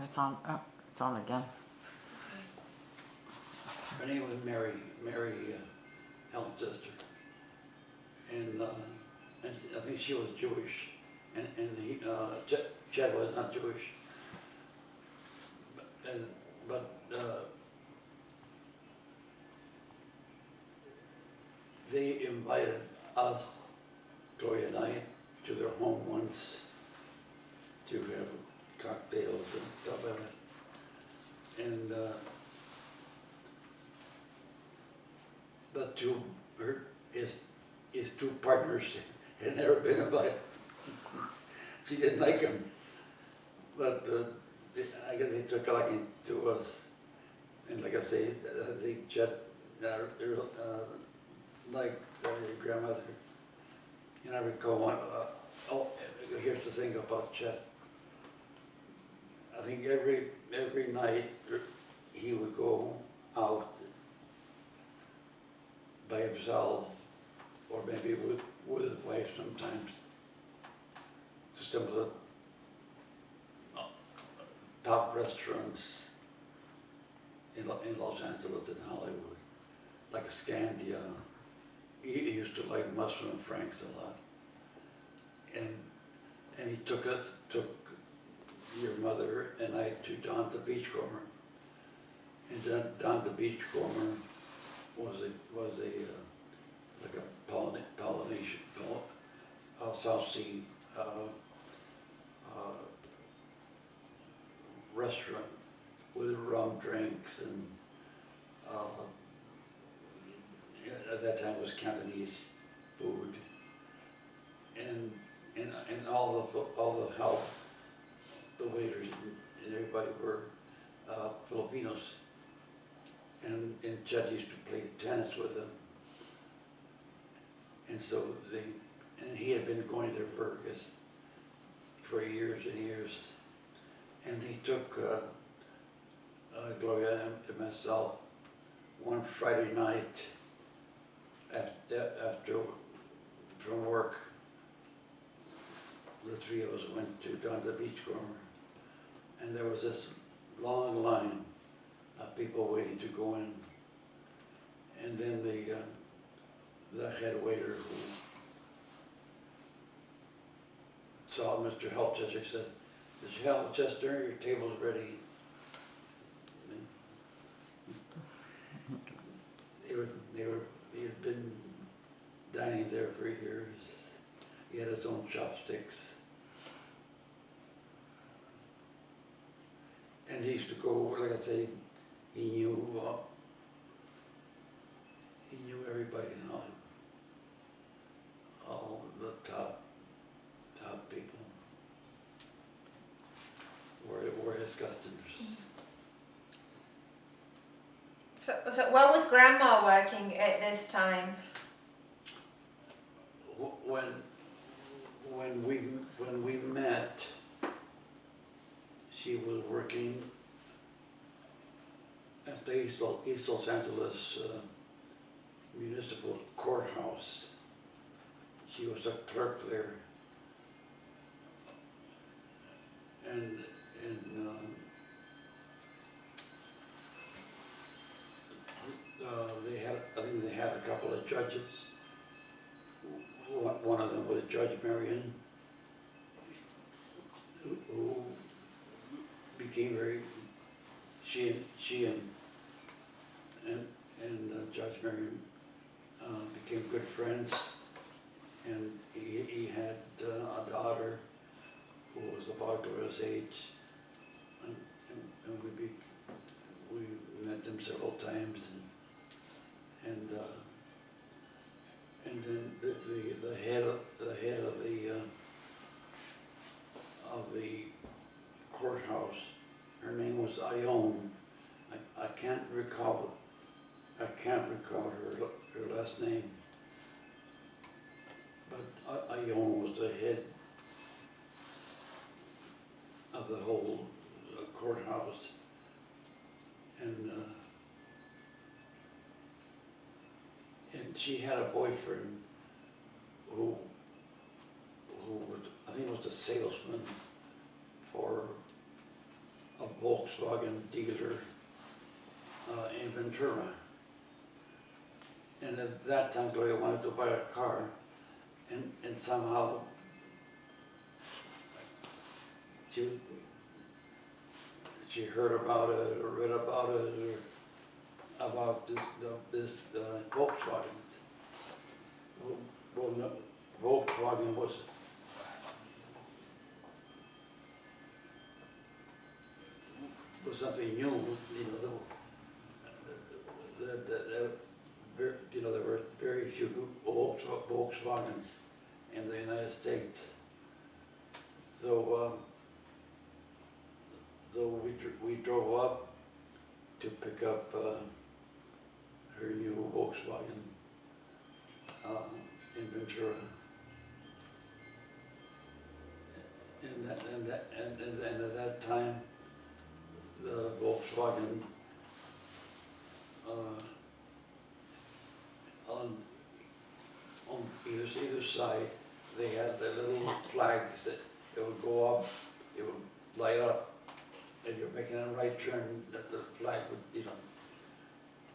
it's on. Oh, it's on again. Her name was Mary Helmchester, and I think she was Jewish, and Chad was not Jewish, but they invited us, Gloria and I, to their home once to have cocktails and stuff like that. And but his two partners had never been invited. She didn't like him, but I guess they took a liking to us. And like I say, I think Chet liked your grandmother. And I recall one, here's the thing about Chet. I think every night he would go out by himself, or maybe with his wife sometimes, to some of the top restaurants in Los Angeles and Hollywood, like a Scandia. He used to like Muslim and Franks a lot, and he took your mother and I to Don the Beachcomber, and Don the Beachcomber was like a Polynesian, South Sea restaurant with rum drinks, and at that time it was Cantonese food, and all the help, the waiters and everybody were Filipinos, and Chet used to play tennis with them, and so and he had been going there for years and years, and he took Gloria and myself one Friday night after from work. The three of us went to Don the Beachcomber, and there was this long line of people waiting to go in, and then the head waiter who saw Mr. Helchester said, "Mr. Helchester, your table's ready." He had been dining there for years. He had his own chopsticks. And he used to go, like I say, he knew everybody in Hollywood, all the top people were his customers. So where was Grandma working at this time? When we met, she was working at the East Los Angeles Municipal Courthouse. She was a clerk there, and I think they had a couple of judges. One of them was Judge Marion, who became very, she and Judge Marion became good friends, and he had a daughter who was about Gloria's age, and we met them several times, and then the head of the courthouse, her name was Ione. I can't recall her last name, but Ione was the head of the whole courthouse, and she had a boyfriend who was, I think, was a salesman for a Volkswagen dealer in Ventura. And at that time, Gloria wanted to buy a car, and somehow she heard about it or read about it or about this Volkswagen. Well, no, Volkswagen was something new, you know. You know, there were very few Volkswagens in the United States. So, we drove up to pick up her new Volkswagen in Ventura. And at that time, the Volkswagen on either side, they had the little flags that it would go up, it would light up. If you're making a right turn, the flag would, you know,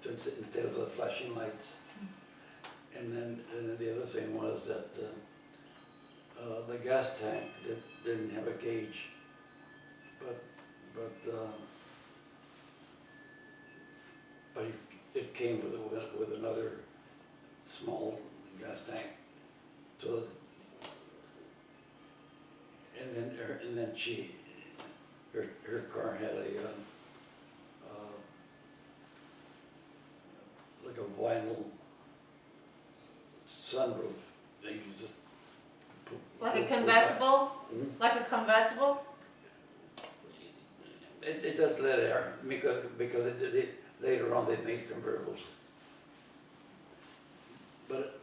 so instead of the flashing lights. And then the other thing was that the gas tank didn't have a gauge, but it came with another small gas tank. So, and then her car had a like a vinyl sunroof. That you just Like a convertible? Hmm? Like a convertible? It does let air because later on they made convertibles. But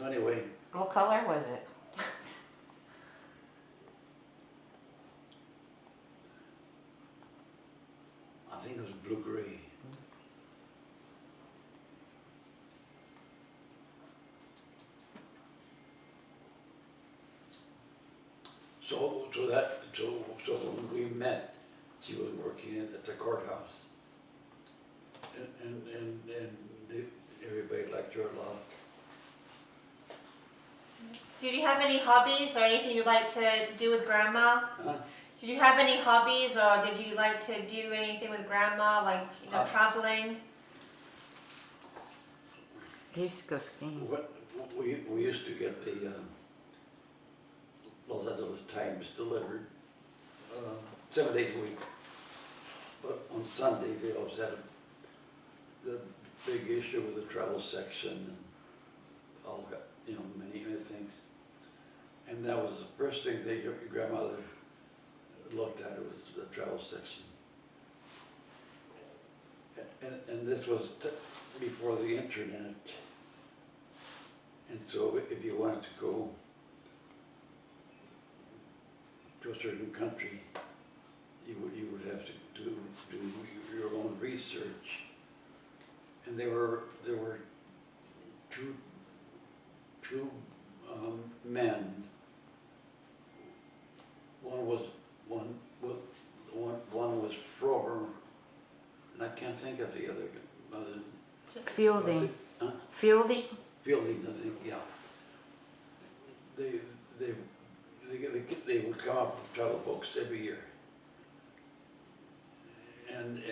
anyway, What color was it? I think it was blue-gray. So when we met, she was working at the courthouse, and everybody liked her a lot. Did you have any hobbies or anything you'd like to do with Grandma? Huh? Did you have any hobbies or did you like to do anything with Grandma, like, you know, traveling? He used to go skiing. We used to get the Los Angeles Times delivered 7 days a week, but on Sunday they always had the big issue with the travel section and all, you know, many things. And that was the first thing that your grandmother looked at, was the travel section. And this was before the internet. And so if you wanted to go to a certain country, you would have to do your own research. And there were two men. One was Frober, and I can't think of the other. Fielding. Huh? Fielding? Fielding, I think, yeah. They would come up with travel books every year. And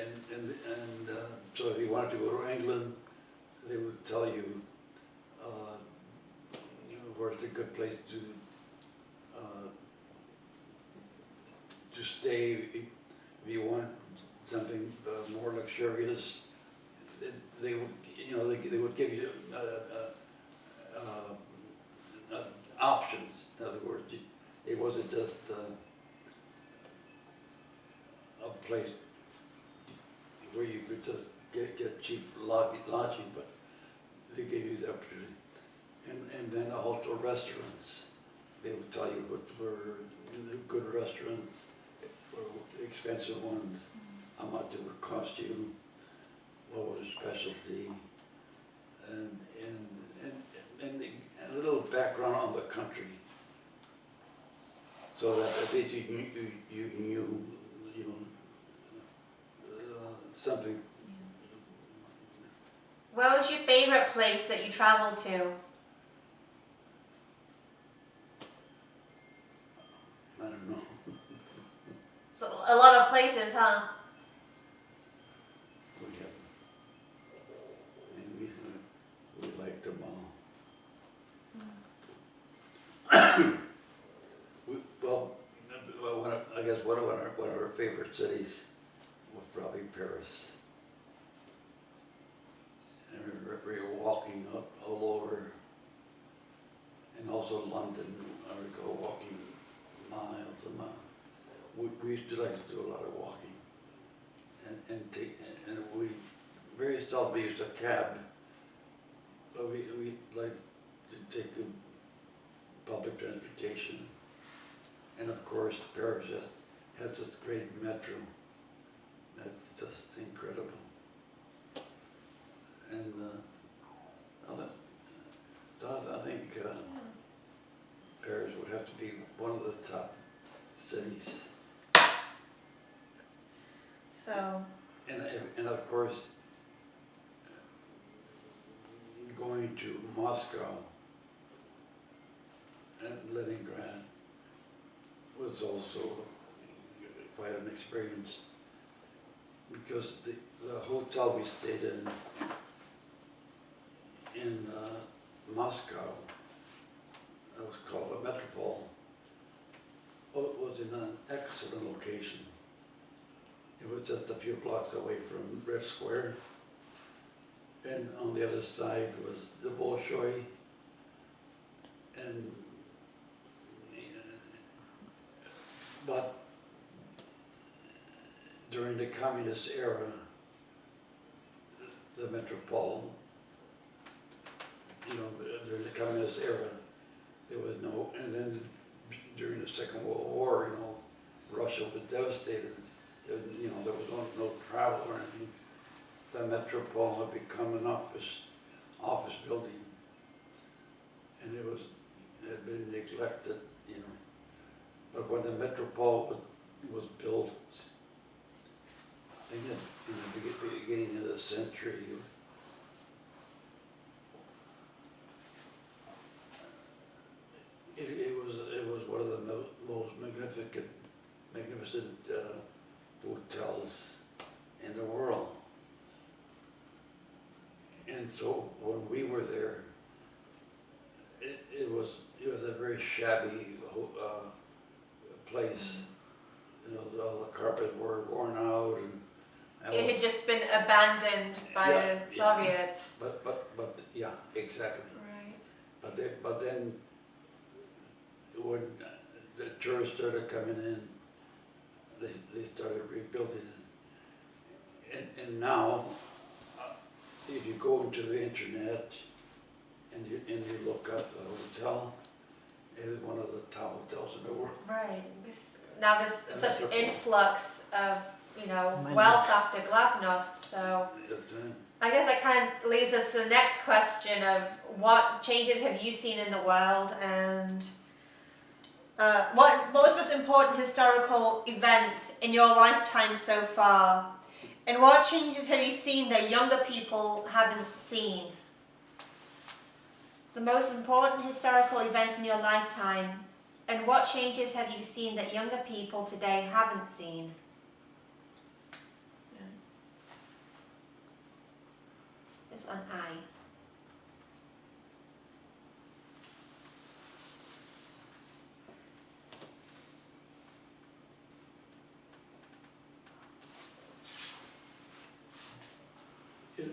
so if you wanted to go to England, they would tell you, you know, where's a good place to stay. If you want something more luxurious, they would, you know, they would give you options. In other words, it wasn't just a place where you could just get cheap lodging, but they gave you the opportunity. And then also restaurants. They would tell you what were the good restaurants, or expensive ones, how much it would cost you, what was the specialty, and a little background on the country, so that at least you knew, you know, something. What was your favorite place that you traveled to? I don't know. So a lot of places, huh? We have, and we liked them all. I guess one of our favorite cities was probably Paris. And we were walking up all over, and also London. I recall walking miles and miles. We used to like to do a lot of walking, and we very seldom used a cab, but we like to take the public transportation. And of course, Paris has this great metro that's just incredible. And I think Paris would have to be one of the top cities. So, And of course, going to Moscow and Leningrad was also quite an experience, because the hotel we stayed in Moscow, it was called the Metropole, was in an excellent location. It was just a few blocks away from Red Square, and on the other side was the Bolshoi, and but during the communist era, the Metropole, during the communist era, there was no, and then during the Second World War, Russia was devastated. There was no travel or anything. The Metropole had become an office building, and it had been neglected, But when the Metropole was built, I think in the beginning of the century, it was one of the most magnificent hotels in the world. And so when we were there, it was a very shabby place. All the carpets were worn out, and it had just been abandoned by the Soviets. But yeah, exactly. Right. But then when the tourists started coming in, they started rebuilding it. And now, if you go into the internet and you look up the hotel, it is one of the top hotels in the world. Right. Now there's such an influx of, Money. wealth after Glasnost, so That's it. I guess that kind of leads us to the next question of what changes have you seen in the world, and what was the most important historical event in your lifetime so far, and what changes have you seen that younger people haven't seen? The most important historical event in your lifetime, and what changes have you seen that younger people today haven't seen? It's on I.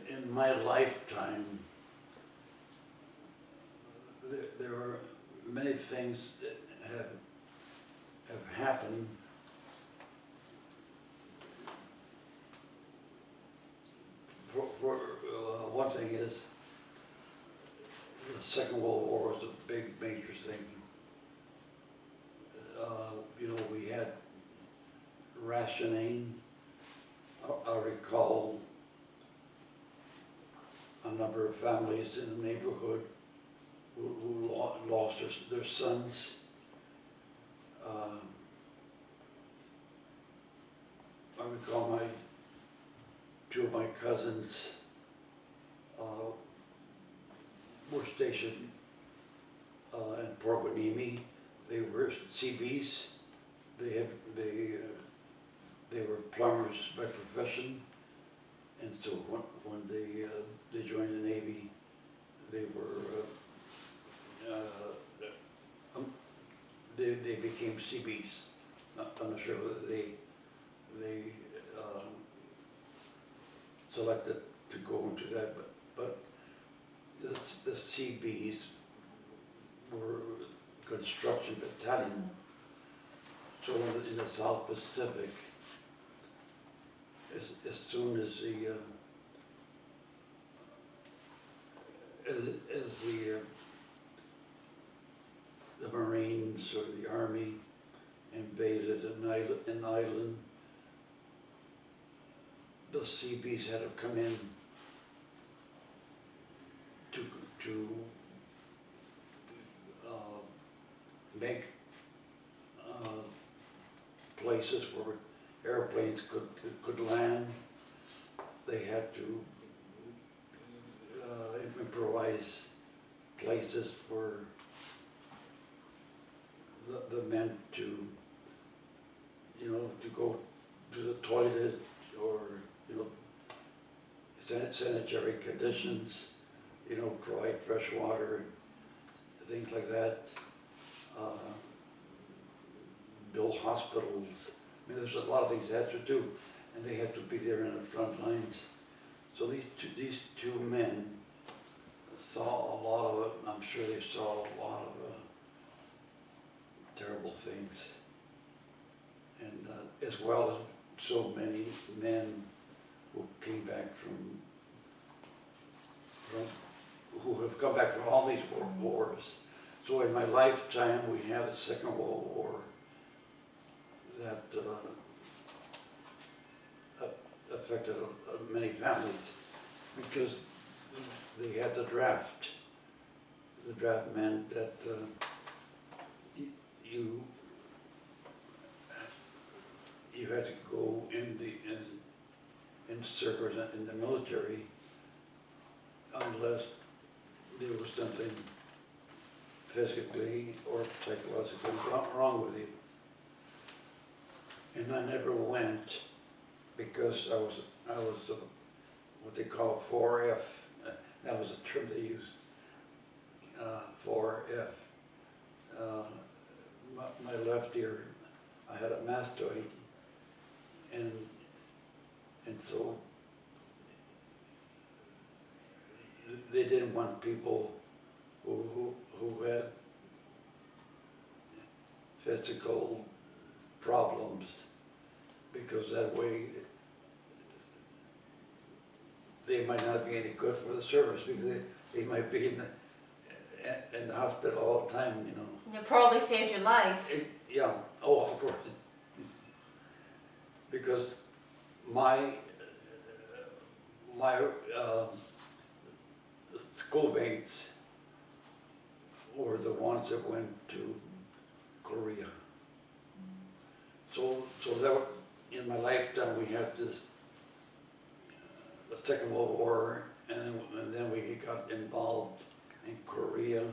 In my lifetime, there are many things that have happened one thing is the Second World War was a big major thing. We had rationing. I recall a number of families in the neighborhood who lost their sons. I recall two of my cousins were stationed in Port Hueneme. They were CBs. They were plumbers by profession, and so when they joined the Navy, they were they became CBs. I'm not sure whether they selected to go into that, but the CBs were construction battalion. So in the South Pacific, as soon as the Marines or the Army invaded an island, the CBs had to come in to make places where airplanes could land. They had to improvise places for the men to, you know, to go to the toilet, or, you know, sanitary conditions, you know, provide fresh water, things like that. Build hospitals. I mean, there's a lot of things they had to do, and they had to be there in the front lines. So these two men saw a lot of it. I'm sure they saw a lot of terrible things, and as well as so many men who came back who have come back from all these wars. So in my lifetime, we had the Second World War that affected many families, because they had the draft. The draft meant that you had to go in service in the military unless there was something physically or psychologically wrong with you. And I never went because I was what they call a 4F. That was a term they used. 4F. My left ear, I had a mastoid, and so they didn't want people who had physical problems, because that way they might not be any good for the service, because they might be in the hospital all the time, you know. It probably saved your life. Yeah, oh, of course. Because my schoolmates were the ones that went to Korea. So that in my lifetime we had this the Second World War, and then we got involved in Korea,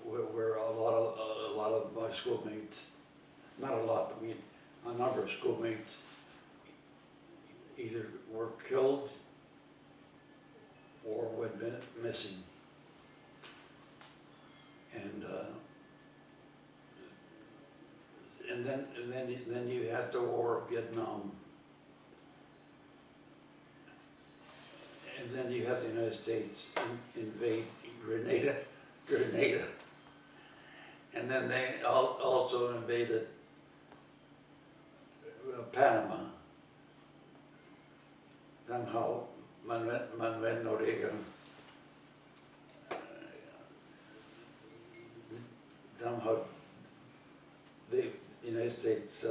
where a lot of my schoolmates, not a lot, but I mean a number of schoolmates, either were killed or went missing. And then you had the War of Vietnam, and then you had the United States invade Grenada, and then they also invaded Panama. Somehow Manuel Noriega somehow the United States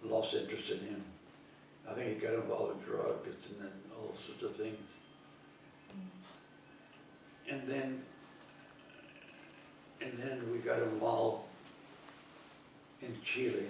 lost interest in him. I think he got involved in drugs and then all sorts of things. And then we got involved in Chile.